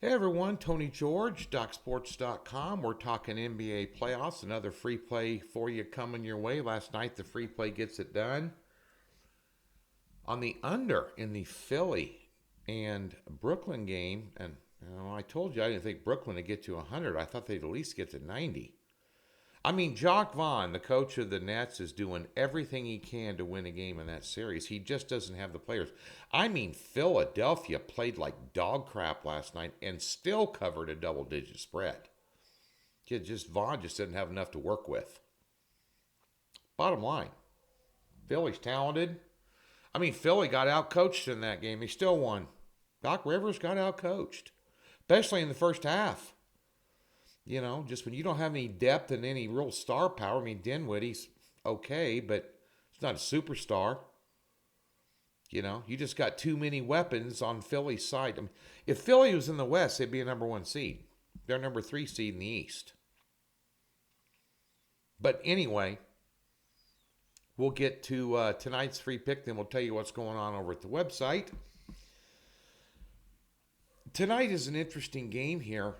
Hey everyone, Tony George, DocSports.com. We're talking NBA playoffs. Another free play for you coming your way. Last night, the free play gets it done. On the under in the Philly and Brooklyn game, and I told you I didn't think Brooklyn would get to 100. I thought they'd at least get to 90. I mean, Jacques Vaughn, the coach of the Nets, is doing everything he can to win a game in that series. He just doesn't have the players. I mean, Philadelphia played like dog crap last night and still covered a double-digit spread. Vaughn just didn't have enough to work with. Bottom line, Philly's talented. I mean, Philly got out-coached in that game. He still won. Doc Rivers got out-coached, especially in the first half. Just when you don't have any depth and any real star power. I mean, Dinwiddie's okay, but he's not a superstar. You just got too many weapons on Philly's side. I mean, if Philly was in the West, they'd be a number 1 seed. They're number 3 seed in the East. But anyway, we'll get to tonight's free pick, then we'll tell you what's going on over at the website. Tonight is an interesting game here.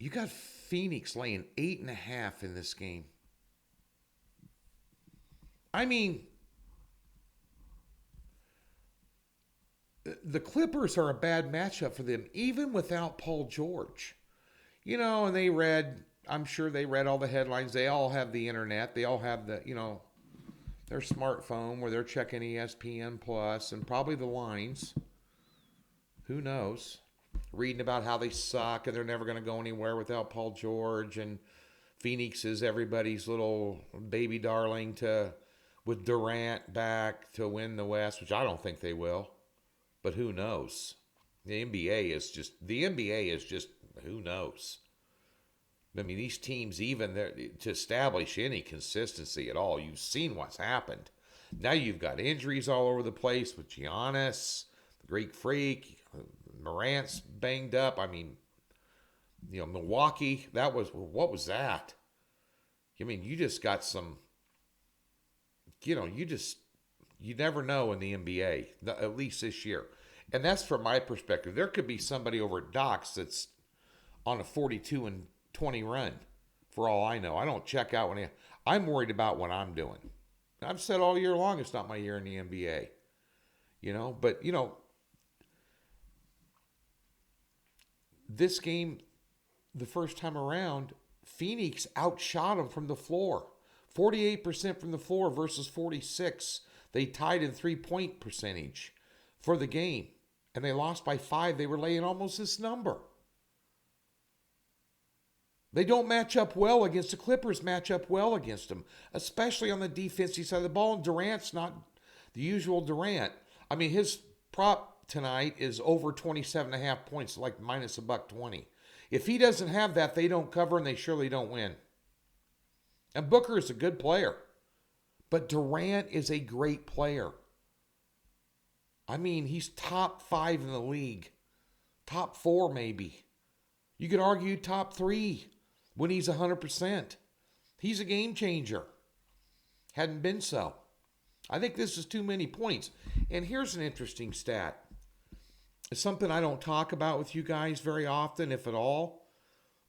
You got Phoenix laying 8.5 in this game. I mean, the Clippers are a bad matchup for them, even without Paul George. And I'm sure they read all the headlines. They all have the internet. They all have their smartphone where they're checking ESPN Plus and probably the lines. Who knows? Reading about how they suck and they're never going to go anywhere without Paul George, and Phoenix is everybody's little baby darling with Durant back to win the West, which I don't think they will, but who knows? The NBA is just who knows? I mean, these teams, even to establish any consistency at all, you've seen what's happened. Now you've got injuries all over the place with Giannis, the Greek Freak. Morant's banged up. I mean, Milwaukee, what was that? I mean, you just got some, you never know in the NBA, at least this year. And that's from my perspective. There could be somebody over at Docs that's on a 42-20 run, for all I know. I don't check out I'm worried about what I'm doing. I've said all year long it's not my year in the NBA. But this game, the first time around, Phoenix outshot them from the floor. 48% from the floor versus 46%. They tied in three-point percentage for the game. And they lost by 5. They were laying almost this number. They don't match up well against the Clippers, match up well against them, especially on the defensive side of the ball. And Durant's not the usual Durant. I mean, his prop tonight is over 27.5 points, like minus $1.20. If he doesn't have that, they don't cover and they surely don't win. And Booker is a good player, but Durant is a great player. I mean, he's top 5 in the league, top 4 maybe. You could argue top 3 when he's 100%. He's a game changer. Hadn't been so. I think this is too many points. And here's an interesting stat. It's something I don't talk about with you guys very often, if at all.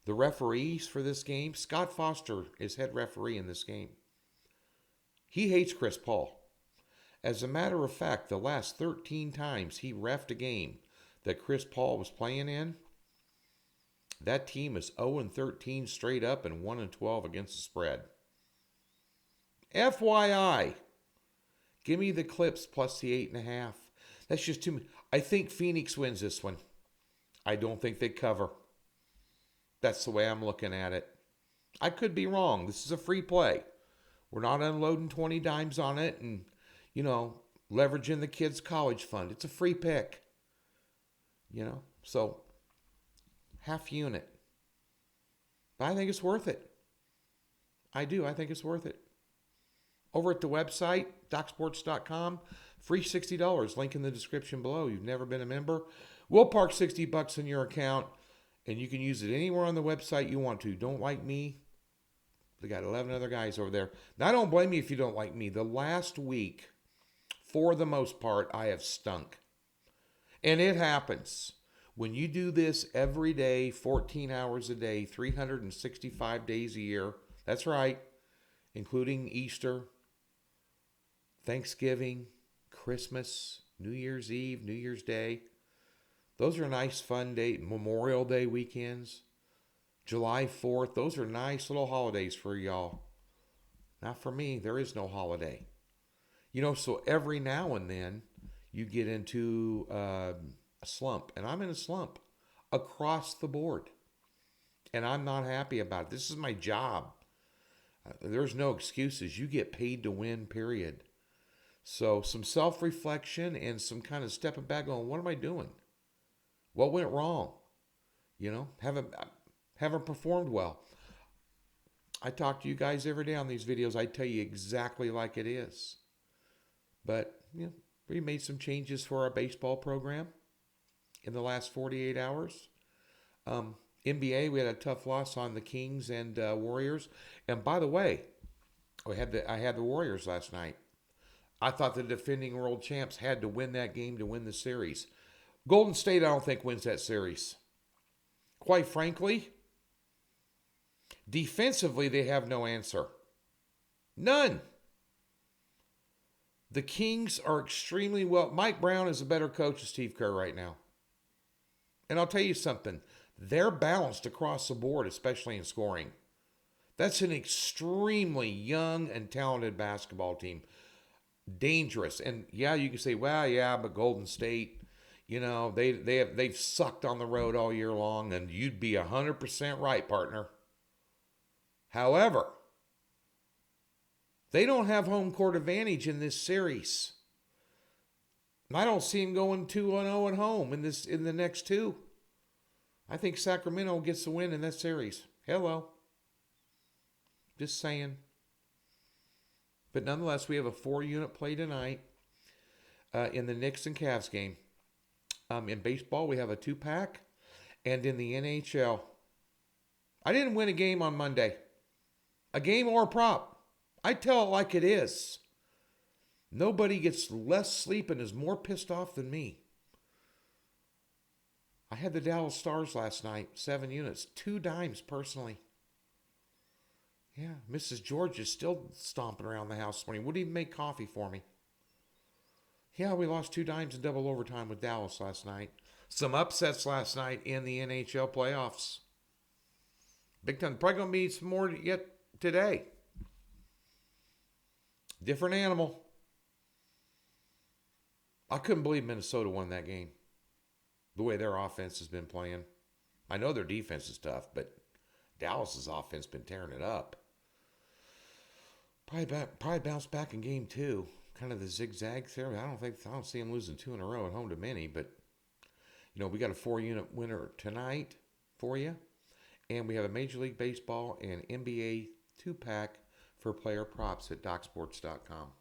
The referees for this game. Scott Foster is head referee in this game. He hates Chris Paul. As a matter of fact, the last 13 times he reffed a game that Chris Paul was playing in, that team is 0-13 straight up and 1-12 against the spread. FYI, give me the Clips plus the 8.5. That's just too much. I think Phoenix wins this one. I don't think they cover. That's the way I'm looking at it. I could be wrong. This is a free play. We're not unloading 20 dimes on it and, leveraging the kids' college fund. It's a free pick. So half unit. But I think it's worth it. I do. I think it's worth it. Over at the website, DocSports.com, free $60. Link in the description below. You've never been a member? We'll park $60 in your account, and you can use it anywhere on the website you want to. Don't like me? They got 11 other guys over there. Now, I don't blame you if you don't like me. The last week, for the most part, I have stunk. And it happens. When you do this every day, 14 hours a day, 365 days a year, that's right, including Easter, Thanksgiving, Christmas, New Year's Eve, New Year's Day. Those are nice, fun days. Memorial Day weekends, July 4th. Those are nice little holidays for y'all. Not for me. There is no holiday. So every now and then you get into a slump. And I'm in a slump across the board. And I'm not happy about it. This is my job. There's no excuses. You get paid to win, period. So some self-reflection and some kind of stepping back going, what am I doing? What went wrong? Haven't performed well. I talk to you guys every day on these videos. I tell you exactly like it is. But, we made some changes for our baseball program in the last 48 hours. NBA, we had a tough loss on the Kings and Warriors. And by the way, I had the Warriors last night. I thought the defending world champs had to win that game to win the series. Golden State, I don't think, wins that series. Quite frankly, defensively, they have no answer. None. The Kings are extremely well. Mike Brown is a better coach than Steve Kerr right now. And I'll tell you something. They're balanced across the board, especially in scoring. That's an extremely young and talented basketball team. Dangerous. And yeah, you can say, well, yeah, but Golden State, they've sucked on the road all year long, and you'd be 100% right, partner. However, they don't have home court advantage in this series. I don't see them going 2-0 at home in the next two. I think Sacramento gets the win in that series. Hello. Just saying. But nonetheless, we have a 4-unit play tonight in the Knicks and Cavs game. In baseball, we have a 2-pack. And in the NHL, I didn't win a game on Monday. A game or a prop. I tell it like it is. Nobody gets less sleep and is more pissed off than me. I had the Dallas Stars last night, 7 units, 2 dimes personally. Yeah, Mrs. George is still stomping around the house this morning. Wouldn't even make coffee for me. Yeah, we lost 2 dimes in double overtime with Dallas last night. Some upsets last night in the NHL playoffs. Big time. Probably going to be some more yet today. Different animal. I couldn't believe Minnesota won that game. The way their offense has been playing. I know their defense is tough, but Dallas's offense has been tearing it up. Probably bounce back in game 2. Kind of the zigzag there. I don't see them losing 2 in a row at home to many, but we got a 4-unit winner tonight for you. And we have a Major League Baseball and NBA 2-pack for player props at DocSports.com.